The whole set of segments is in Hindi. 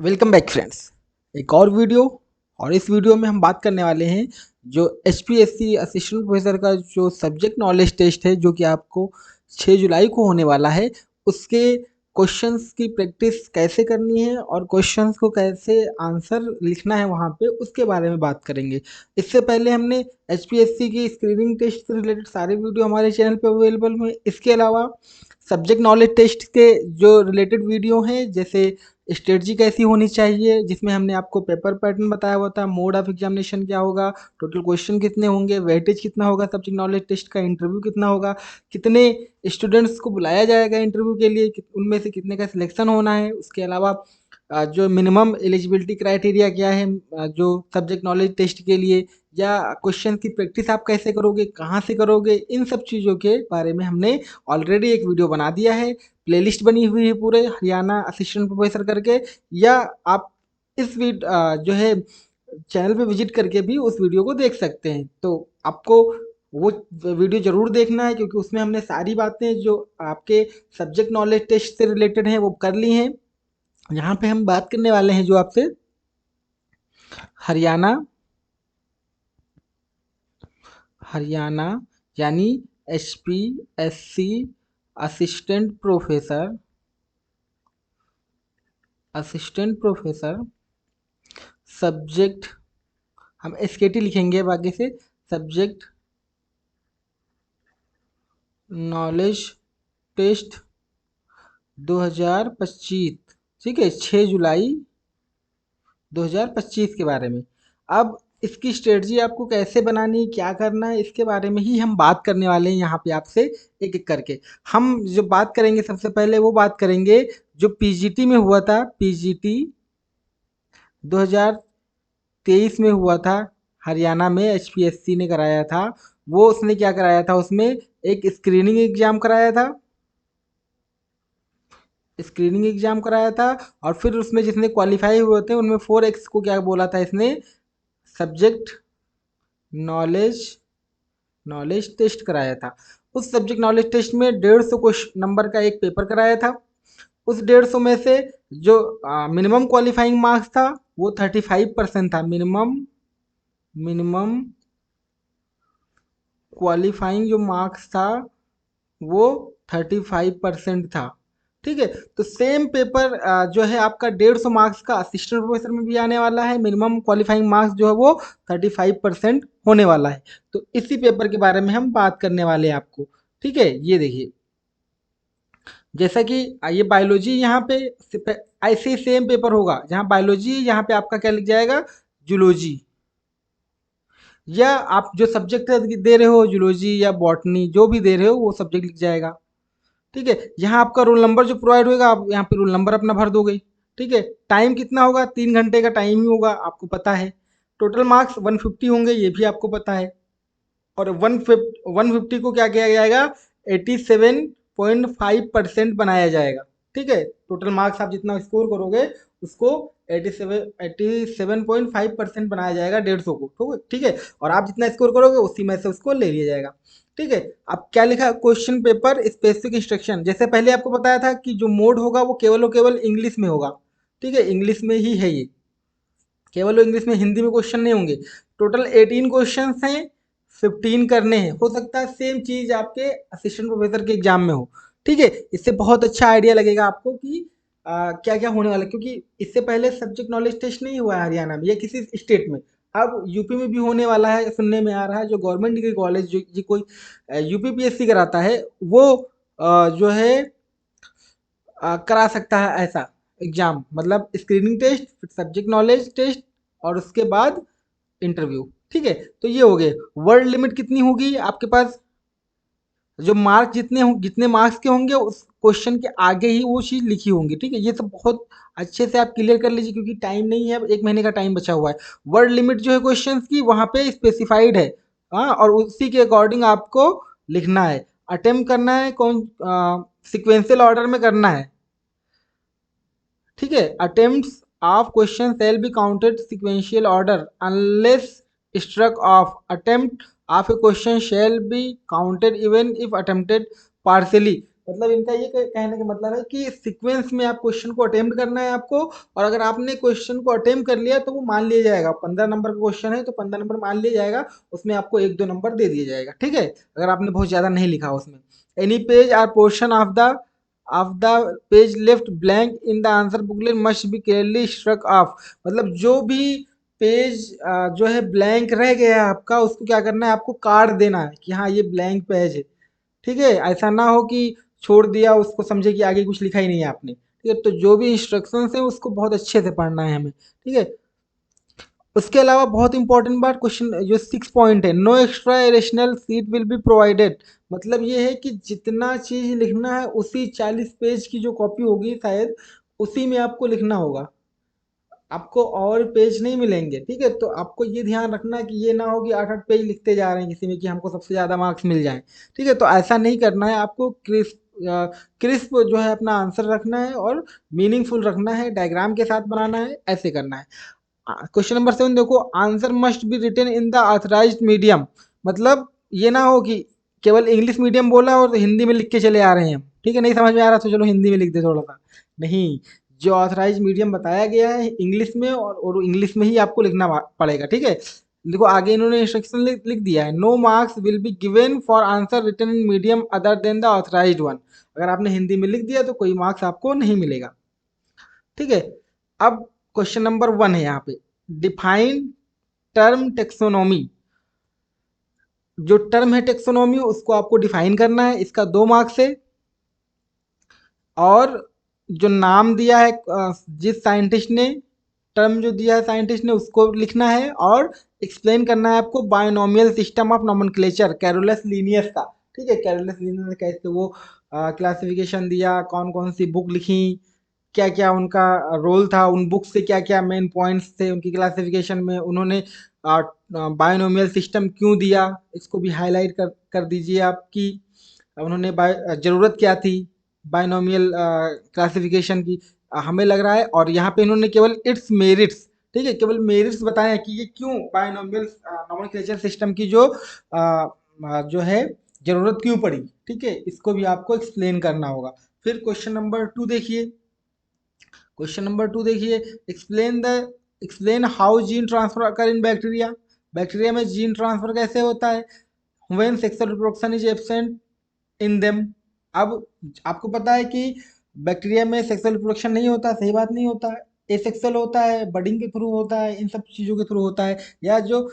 Welcome back friends. एक और वीडियो। और इस वीडियो में हम बात करने वाले हैं जो HPSC असिस्टेंट प्रोफेसर का जो सब्जेक्ट नॉलेज टेस्ट है जो कि आपको 6 जुलाई को होने वाला है, उसके क्वेश्चंस की प्रैक्टिस कैसे करनी है और क्वेश्चंस को कैसे आंसर लिखना है वहाँ पे, उसके बारे में बात करेंगे। इससे पहले हमने HPSC की स्क्रीनिंग टेस्ट से रिलेटेड सारे वीडियो हमारे चैनल पे अवेलेबल हैं। इसके अलावा सब्जेक्ट नॉलेज टेस्ट के जो रिलेटेड वीडियो हैं, जैसे स्ट्रेटजी कैसी होनी चाहिए, जिसमें हमने आपको पेपर पैटर्न बताया हुआ था, मोड ऑफ एग्जामिनेशन क्या होगा, टोटल क्वेश्चन कितने होंगे, वेटेज कितना होगा, सब्जेक्ट नॉलेज टेस्ट का इंटरव्यू कितना होगा, कितने स्टूडेंट्स को बुलाया जाएगा इंटरव्यू के लिए, उनमें से कितने का सिलेक्शन होना है। उसके अलावा जो मिनिमम एलिजिबिलिटी क्राइटेरिया क्या है जो सब्जेक्ट नॉलेज टेस्ट के लिए, या क्वेश्चन की प्रैक्टिस आप कैसे करोगे, कहाँ से करोगे, इन सब चीज़ों के बारे में हमने ऑलरेडी एक वीडियो बना दिया है। प्लेलिस्ट बनी हुई है पूरे हरियाणा असिस्टेंट प्रोफेसर करके, या आप इस जो है चैनल पे विजिट करके भी उस वीडियो को देख सकते हैं। तो आपको वो वीडियो ज़रूर देखना है, क्योंकि उसमें हमने सारी बातें जो आपके सब्जेक्ट नॉलेज टेस्ट से रिलेटेड हैं वो कर ली हैं। यहाँ पे हम बात करने वाले हैं जो आपसे हरियाणा हरियाणा यानी HPSC असिस्टेंट प्रोफेसर सब्जेक्ट, हम SKT लिखेंगे अब आगे से, सब्जेक्ट नॉलेज टेस्ट 2025। ठीक है, 6 जुलाई 2025 के बारे में। अब इसकी स्ट्रेटजी आपको कैसे बनानी, क्या करना है, इसके बारे में ही हम बात करने वाले हैं यहाँ पे आपसे एक एक करके। हम जो बात करेंगे सबसे पहले वो बात करेंगे जो PGT में हुआ था। PGT 2023 में हुआ था, हरियाणा में HPSC ने कराया था। वो उसने क्या कराया था, उसमें एक स्क्रीनिंग एग्जाम कराया था। और फिर उसमें जिसने क्वालिफाई हुए थे उनमें 4X को क्या बोला था इसने, सब्जेक्ट नॉलेज नॉलेज टेस्ट कराया था। उस सब्जेक्ट नॉलेज टेस्ट में 150 क्वेश्चन नंबर का एक पेपर कराया था। उस 150 में से जो मिनिमम क्वालिफाइंग मार्क्स था वो 35% था। मिनिमम क्वालिफाइंग जो मार्क्स था वो 35% था। ठीक है, तो सेम पेपर जो है आपका 150 मार्क्स का असिस्टेंट प्रोफेसर में भी आने वाला है। मिनिमम क्वालिफाइंग मार्क्स जो है वो 35% होने वाला है। तो इसी पेपर के बारे में हम बात करने वाले हैं आपको। ठीक है, ये देखिए, जैसा कि ये बायोलॉजी, यहाँ पे ऐसे ही सेम पेपर होगा, जहाँ बायोलॉजी यहाँ पे आपका क्या लिख जाएगा, जूलॉजी। या आप जो सब्जेक्ट दे रहे हो, जूलॉजी या बॉटनी, जो भी दे रहे हो वो सब्जेक्ट लिख जाएगा। ठीक है, यहाँ आपका रोल नंबर जो प्रोवाइड होगा, आप यहाँ पे रोल नंबर अपना भर दोगे। ठीक है, टाइम कितना होगा, 3 घंटे का टाइम ही होगा, आपको पता है। टोटल मार्क्स 150 होंगे, ये भी आपको पता है। और 150 को क्या किया जाएगा, 87.5% बनाया जाएगा। ठीक है, टोटल मार्क्स आप जितना स्कोर करोगे उसको 87.5% बनाया जाएगा 150 को। ठीक है, और आप जितना स्कोर करोगे उसी में से उसको ले लिया जाएगा। ठीक है, अब क्या लिखा, क्वेश्चन पेपर स्पेसिफिक इंस्ट्रक्शन। जैसे पहले आपको बताया था कि जो मोड होगा वो केवल और केवल इंग्लिश में होगा। ठीक है, इंग्लिश में ही है ये, केवल इंग्लिश में, हिंदी में क्वेश्चन नहीं होंगे। टोटल 18 क्वेश्चन हैं, 15 करने हैं। हो सकता है सेम चीज़ आपके असिस्टेंट प्रोफेसर के एग्जाम में हो। ठीक है, इससे बहुत अच्छा आइडिया लगेगा आपको कि क्या क्या होने वाला है, क्योंकि इससे पहले सब्जेक्ट नॉलेज टेस्ट नहीं हुआ है हरियाणा में या किसी स्टेट में। अब यूपी में भी होने वाला है, सुनने में आ रहा है। जो गवर्नमेंट डिग्री कॉलेज जो ये कोई UPPSC कराता है वो जो है करा सकता है ऐसा एग्जाम, मतलब स्क्रीनिंग टेस्ट, फिर सब्जेक्ट नॉलेज टेस्ट, और उसके बाद इंटरव्यू। ठीक है, तो ये हो गए। वर्ड लिमिट कितनी होगी आपके पास, जो मार्क जितने मार्क्स के होंगे उस क्वेश्चन के आगे ही वो चीज़ लिखी होंगी। ठीक है, ये सब बहुत अच्छे से आप क्लियर कर लीजिए, क्योंकि टाइम नहीं है, अब 1 महीने का टाइम बचा हुआ है। वर्ड लिमिट जो है क्वेश्चन की वहाँ पे स्पेसिफाइड है। हाँ, और उसी के अकॉर्डिंग आपको लिखना है, अटेम्प्ट करना है, कौन सिक्वेंशियल ऑर्डर में करना है। ठीक है, attempts of question shall be counted sequential order unless struck off. Attempt of a question shall be counted even if attempted partially. मतलब इनका ये कहने का मतलब है कि सीक्वेंस में आप क्वेश्चन को अटेम्प्ट करना है आपको, और अगर आपने क्वेश्चन को अटेम्प्ट कर लिया तो वो मान लिया जाएगा। 15 नंबर का क्वेश्चन है तो 15 नंबर मान लिया जाएगा, उसमें आपको 1-2 नंबर दे दिया जाएगा, ठीक है, अगर आपने बहुत ज़्यादा नहीं लिखा उसमें। Any page or portion of the page left blank in the answer booklet must be clearly struck off. मतलब जो भी पेज जो है ब्लैंक रह गया है आपका, उसको क्या करना है, आपको काट देना है कि हाँ ये ब्लैंक पेज है, ठीक है। ऐसा ना हो कि छोड़ दिया, उसको समझे कि आगे कुछ लिखा ही नहीं है आपने, ठीक है। तो जो भी इंस्ट्रक्शंस है उसको बहुत अच्छे से पढ़ना है हमें, ठीक है। उसके अलावा बहुत इंपॉर्टेंट बात, क्वेश्चन जो 6 पॉइंट है, no extra additional sheet will be provided. मतलब ये है कि जितना चीज लिखना है उसी 40 पेज की जो कॉपी होगी शायद, उसी में आपको लिखना होगा, आपको और पेज नहीं मिलेंगे, ठीक है। तो आपको ये ध्यान रखना कि ये ना हो कि 8-8 पेज लिखते जा रहे हैं किसी में कि हमको सबसे ज़्यादा मार्क्स मिल जाएं, ठीक है। तो ऐसा नहीं करना है आपको, क्रिस्प क्रिस्प जो है अपना आंसर रखना है और मीनिंगफुल रखना है, डायग्राम के साथ बनाना है, ऐसे करना है। क्वेश्चन नंबर 7 देखो, answer must be written in the authorised medium. मतलब ये ना हो कि केवल इंग्लिश मीडियम बोला और हिंदी में लिख के चले आ रहे हैं हम, ठीक है, नहीं समझ में आ रहा तो चलो हिंदी में लिख दे थोड़ा सा। नहीं, जो ऑथराइज मीडियम बताया गया है इंग्लिश में, और इंग्लिश में ही आपको लिखना पड़ेगा, ठीक है। देखो आगे इन्होंने इंस्ट्रक्शन लिख दिया है, no marks will be given for answer written in medium other than the authorised one. अगर आपने हिंदी में लिख दिया तो कोई मार्क्स आपको नहीं मिलेगा, ठीक है। अब क्वेश्चन नंबर 1 है यहाँ पे, डिफाइन टर्म टेक्सोनोमी। जो टर्म है टेक्सोनोमी उसको आपको डिफाइन करना है, इसका 2 मार्क्स है। और जो नाम दिया है जिस साइंटिस्ट ने, टर्म जो दिया है साइंटिस्ट ने, उसको लिखना है और एक्सप्लेन करना है आपको binomial system of nomenclature Carolus Linnaeus का, ठीक है। कैरोलस लीनियस ने कैसे वो क्लासिफिकेशन दिया, कौन कौन सी बुक लिखी, क्या क्या उनका रोल था, उन बुक से क्या क्या मेन पॉइंट्स थे उनकी क्लासिफिकेशन में, उन्होंने बायनोमियल सिस्टम क्यों दिया, इसको भी हाईलाइट कर दीजिए आपकी। उन्होंने ज़रूरत क्या थी बायनोमियल क्लासिफिकेशन की, हमें लग रहा है। और यहाँ पे इन्होंने केवल इट्स मेरिट्स, ठीक है, केवल मेरिट्स बताए हैं कि ये क्यों बायनोमियल नोमेनक्लेचर सिस्टम की जो है ज़रूरत क्यों पड़ी, ठीक है, इसको भी आपको एक्सप्लेन करना होगा। फिर क्वेश्चन नंबर 2 देखिए, explain how gene transfer occur in bacteria. Bacteria में जीन ट्रांसफर कैसे होता है, when sexual reproduction is absent in them. अब आपको पता है कि बैक्टीरिया में सेक्सुअल रिप्रोडक्शन नहीं होता, सही बात, नहीं होता है, एसेक्सुअल होता है, बडिंग के थ्रू होता है, इन सब चीज़ों के थ्रू होता है। या जो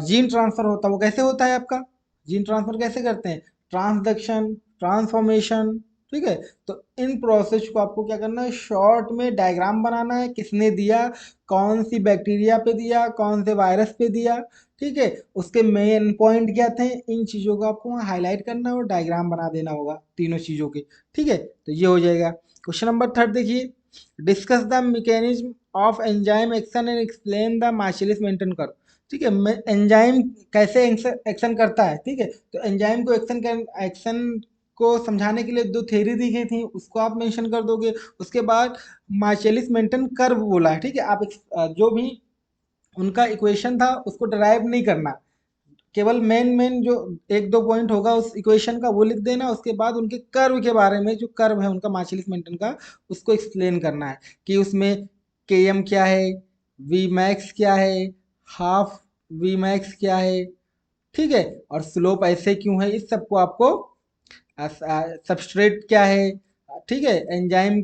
जीन ट्रांसफर होता है वो कैसे होता है आपका, जीन ट्रांसफर कैसे करते हैं, ट्रांसडक्शन, ट्रांसफॉर्मेशन, ठीक है। तो इन प्रोसेस को आपको क्या करना है, शॉर्ट में डायग्राम बनाना है, किसने दिया, कौन सी बैक्टीरिया पे दिया, कौन से वायरस पे दिया, ठीक है, उसके मेन पॉइंट क्या थे, इन चीज़ों को आपको वहाँ हाईलाइट करना है और डायग्राम बना देना होगा तीनों चीज़ों के, ठीक है। तो ये हो जाएगा। क्वेश्चन नंबर 3 देखिए, discuss the mechanism of enzyme action and explain the Michaelis Menten curve. ठीक है, एंजाइम कैसे एक्शन करता है, ठीक है। तो एंजाइम को एक्शन को समझाने के लिए 2 थ्योरी दी गई थी, उसको आप मेंशन कर दोगे। उसके बाद मार्शलिस मेंटेन कर्व बोला है, ठीक है। आप जो भी उनका इक्वेशन था उसको डराइव नहीं करना, केवल मेन मेन जो 1-2 पॉइंट होगा उस इक्वेशन का वो लिख देना। उसके बाद उनके कर्व के बारे में, जो कर्व है उनका मार्शलिस मेंटन का, उसको एक्सप्लेन करना है कि उसमें के एम क्या है, वी मैक्स क्या है, हाफ वी मैक्स क्या है, ठीक है, और स्लोप ऐसे क्यों है, इस सबको आपको, सबस्ट्रेट क्या है, ठीक है, एंजाइम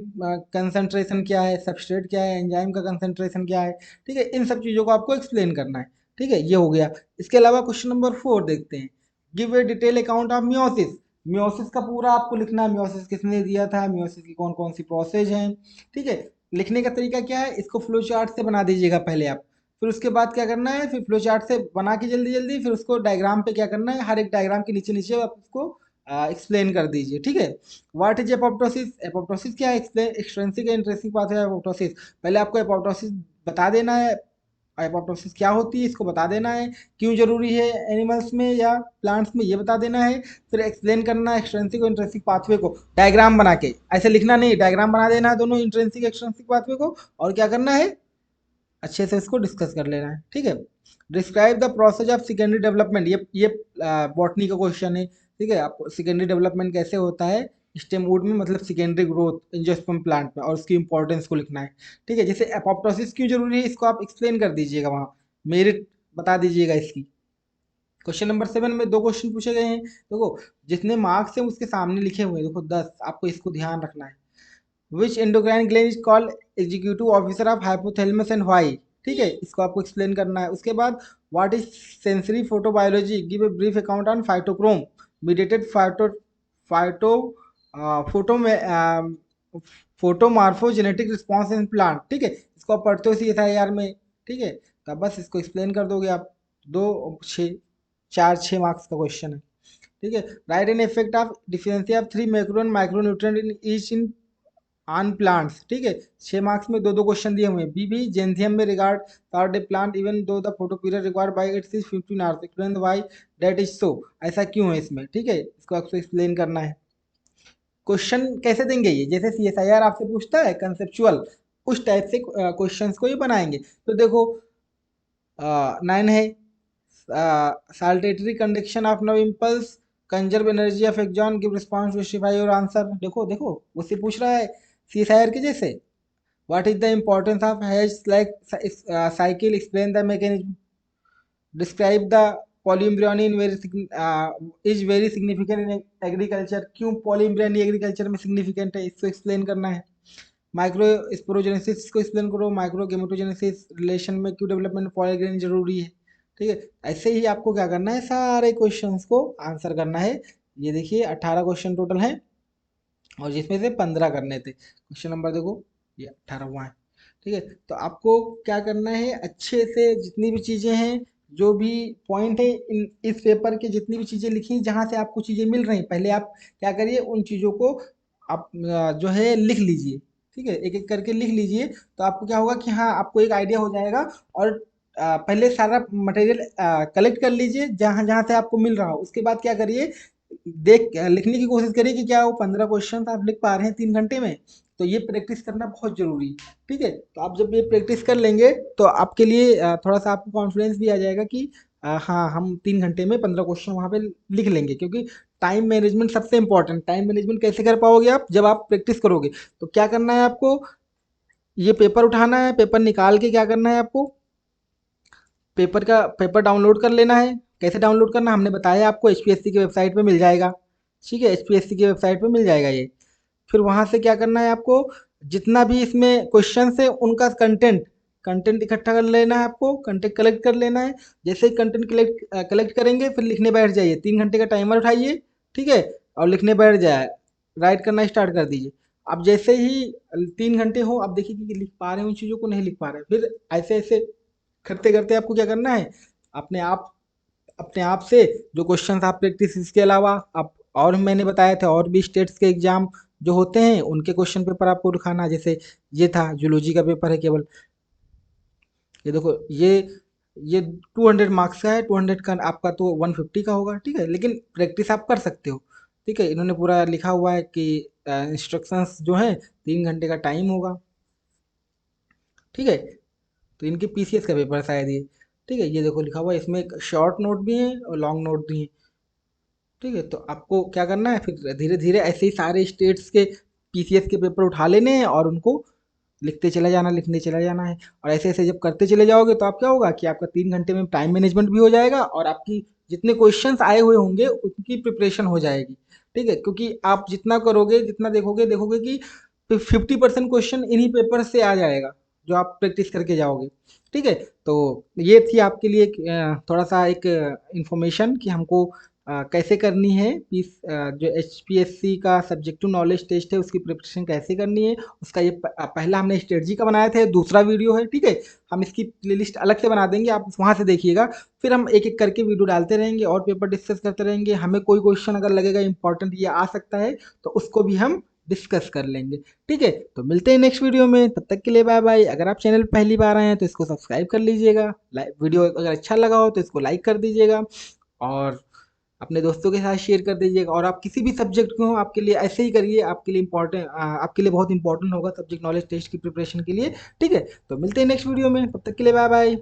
कंसंट्रेशन क्या है, सबस्ट्रेट क्या है, एंजाइम का कंसंट्रेशन क्या है, ठीक है, इन सब चीज़ों को आपको एक्सप्लेन करना है, ठीक है, ये हो गया। इसके अलावा क्वेश्चन नंबर 4 देखते हैं, give a detail account of meiosis. Meiosis का पूरा आपको लिखना है, मियोसिस किसने दिया था, मियोसिस की कौन कौन सी प्रोसेस हैं, ठीक है। लिखने का तरीका क्या है, इसको फ्लो चार्ट से बना दीजिएगा पहले आप, फिर उसके बाद क्या करना है, फिर फ्लो चार्ट से बना के जल्दी जल्दी, फिर उसको डायग्राम पे क्या करना है, हर एक डायग्राम के नीचे नीचे आप उसको एक्सप्लेन कर दीजिए, ठीक है। व्हाट इज एपोप्टोसिस, एपोप्टोसिस क्या है, explain extrinsic and intrinsic pathway of apoptosis. पहले आपको एपोप्टोसिस बता देना है, एपोप्टोसिस क्या होती है इसको बता देना है, क्यों जरूरी है एनिमल्स में या प्लांट्स में ये बता देना है। फिर एक्सप्लेन करना है एक्सट्रिंसिक और इंट्रिंसिक पाथवे को डायग्राम बना के, ऐसे लिखना नहीं, डायग्राम बना देना है दोनों इंट्रिंसिक एक्सट्रिंसिक पाथवे को, और क्या करना है, अच्छे से इसको डिस्कस कर लेना है, ठीक है। Describe the process of secondary development, ये बॉटनी का क्वेश्चन है, ठीक है। आपको सेकेंडरी डेवलपमेंट कैसे होता है स्टेम वुड में मतलब सेकेंडरी ग्रोथ एंजियोस्पर्म प्लांट में, और उसकी इंपॉर्टेंस को लिखना है। ठीक है, जैसे एपोप्टोसिस क्यों जरूरी है इसको आप एक्सप्लेन कर दीजिएगा, वहाँ मेरिट बता दीजिएगा इसकी। क्वेश्चन नंबर 7 में 2 क्वेश्चन पूछे गए हैं, देखो जितने मार्क्स हैं उसके सामने लिखे हुए हैं, देखो 10, आपको इसको ध्यान रखना है। Which endocrine gland is called executive officer of hypothalamus and why, ठीक है, इसको आपको एक्सप्लेन करना है। उसके बाद what is sensory photobiology, give a brief account on phytochrome mediated phyto photo में फोटोमार्फोजेनेटिक रिस्पॉन्स इन प्लांट, ठीक है, इसको आप पढ़ते हो CSIR में। ठीक है, तो बस इसको एक्सप्लेन कर दोगे आप। 6 मार्क्स का क्वेश्चन है। ठीक है, right an effect of deficiency of 3 macro and micro nutrient in each in on plants, ठीक है, 6 मार्क्स में 2 क्वेश्चन दिए हुए हैं। बीबी जेंथियम में regard third day plant even though the photo period required by it's is 15 hours, explain why that is so, ऐसा क्यों है इसमें, ठीक है, इसको आपको एक्सप्लेन करना है। क्वेश्चन कैसे देंगे ये, जैसे CSIR आपसे पूछता है कंसेप्चुअल, उस टाइप से क्वेश्चंस को ये बनाएंगे। तो देखो 9 है, saltatory conduction of nerve impulse conserve energy of axon give response justify your answer, देखो देखो उससे पूछ रहा है CSIR के जैसे। What is the importance of Hatch Slack cycle, explain the mechanism, describe the polyembryony in very is very significant in agriculture, क्यों पॉलीम्ब्रियोनी एग्रीकल्चर में सिग्निफिकेंट है, इसको एक्सप्लेन करना है। माइक्रो स्पोरोजेनेसिस को एक्सप्लेन करो, माइक्रो गेमेटोजेनेसिस रिलेशन में क्यों डेवलपमेंट पॉलीग्रेन जरूरी है। ठीक है, ऐसे ही आपको क्या करना है, सारे क्वेश्चंस को आंसर करना है। ये देखिए 18 क्वेश्चन टोटल हैं, और जिसमें से 15 करने थे। क्वेश्चन नंबर देखो ये 18वां है। ठीक है, तो आपको क्या करना है, अच्छे से जितनी भी चीज़ें हैं, जो भी पॉइंट है इस पेपर के, जितनी भी चीज़ें लिखी जहाँ से आपको चीज़ें मिल रही, पहले आप क्या करिए उन चीज़ों को आप जो है लिख लीजिए। ठीक है, एक एक करके लिख लीजिए, तो आपको क्या होगा कि हाँ आपको एक आइडिया हो जाएगा। और पहले सारा मटेरियल कलेक्ट कर लीजिए जहाँ जहाँ से आपको मिल रहा हो। उसके बाद क्या करिए, देख लिखने की कोशिश करिए कि क्या वो 15 क्वेश्चन आप लिख पा रहे हैं 3 घंटे में। तो ये प्रैक्टिस करना बहुत जरूरी है। ठीक है, तो आप जब ये प्रैक्टिस कर लेंगे तो आपके लिए थोड़ा सा आपको कॉन्फिडेंस भी आ जाएगा कि हाँ हम 3 घंटे में 15 क्वेश्चन वहाँ पे लिख लेंगे। क्योंकि टाइम मैनेजमेंट सबसे इंपॉर्टेंट, टाइम मैनेजमेंट कैसे कर पाओगे आप, जब आप प्रैक्टिस करोगे। तो क्या करना है आपको, ये पेपर उठाना है, पेपर निकाल के क्या करना है आपको, पेपर डाउनलोड कर लेना है। कैसे डाउनलोड करना हमने बताया आपको, HPSC की वेबसाइट पे मिल जाएगा। ठीक है, HPSC की वेबसाइट पे मिल जाएगा ये। फिर वहाँ से क्या करना है आपको, जितना भी इसमें क्वेश्चन है उनका कंटेंट कंटेंट इकट्ठा कर लेना है, आपको कंटेंट कलेक्ट कर लेना है। जैसे ही कंटेंट कलेक्ट करेंगे फिर लिखने बैठ जाइए, 3 घंटे का टाइमर उठाइए। ठीक है, और लिखने बैठ जाए, राइट करना स्टार्ट कर दीजिए। अब जैसे ही 3 घंटे हो, आप देखिए कि लिख पा रहे हैं उन चीज़ों को, नहीं लिख पा रहे हैं, फिर ऐसे ऐसे करते करते आपको क्या करना है, अपने आप अपने आप से जो क्वेश्चंस आप प्रैक्टिस, इसके अलावा आप, और मैंने बताया था और भी स्टेट्स के एग्जाम जो होते हैं उनके क्वेश्चन पेपर आपको दिखाना। जैसे ये था जूलॉजी का पेपर है केवल, ये देखो ये 200 मार्क्स का है, 200 का आपका तो 150 का होगा। ठीक है, लेकिन प्रैक्टिस आप कर सकते हो। ठीक है, इन्होंने पूरा लिखा हुआ है कि इंस्ट्रक्शंस जो है 3 घंटे का टाइम होगा। ठीक है, तो इनके PCS का पेपर शायद ये। ठीक है, ये देखो लिखा हुआ है, इसमें एक शॉर्ट नोट भी है और लॉन्ग नोट भी है। ठीक है, तो आपको क्या करना है, फिर धीरे धीरे ऐसे ही सारे स्टेट्स के PCS के पेपर उठा लेने हैं और उनको लिखते चला जाना, लिखने चला जाना है। और ऐसे ऐसे जब करते चले जाओगे तो आप क्या होगा कि आपका 3 घंटे में टाइम मैनेजमेंट भी हो जाएगा, और आपकी जितने क्वेश्चंस आए हुए होंगे उनकी प्रिपरेशन हो जाएगी। ठीक है, क्योंकि आप जितना करोगे, जितना देखोगे देखोगे कि 50% क्वेश्चन इन्हीं पेपर से आ जाएगा जो आप प्रैक्टिस करके जाओगे। ठीक है, तो ये थी आपके लिए थोड़ा सा एक इंफॉर्मेशन कि हमको कैसे करनी है जो HPSC का सब्जेक्टिव नॉलेज टेस्ट है उसकी प्रिपरेशन कैसे करनी है। उसका ये पहला हमने स्ट्रेटजी का बनाया था, दूसरा वीडियो है। ठीक है, हम इसकी प्लेलिस्ट अलग से बना देंगे, आप वहाँ से देखिएगा। फिर हम एक एक करके वीडियो डालते रहेंगे और पेपर डिस्कस करते रहेंगे। हमें कोई क्वेश्चन अगर लगेगा इंपॉर्टेंट ये आ सकता है तो उसको भी हम डिस्कस कर लेंगे। ठीक है, तो मिलते हैं नेक्स्ट वीडियो में, तब तक के लिए बाय बाय। अगर आप चैनल पर पहली बार आए हैं तो इसको सब्सक्राइब कर लीजिएगा, वीडियो अगर अच्छा लगा हो तो इसको लाइक कर दीजिएगा, और अपने दोस्तों के साथ शेयर कर दीजिएगा। और आप किसी भी सब्जेक्ट को हो, आपके लिए ऐसे ही करिए, आपके लिए आपके लिए बहुत इंपॉर्टेंट होगा सब्जेक्ट नॉलेज टेस्ट की प्रिपरेशन के लिए। ठीक है, तो मिलते हैं नेक्स्ट वीडियो में, तब तक के लिए बाय बाय।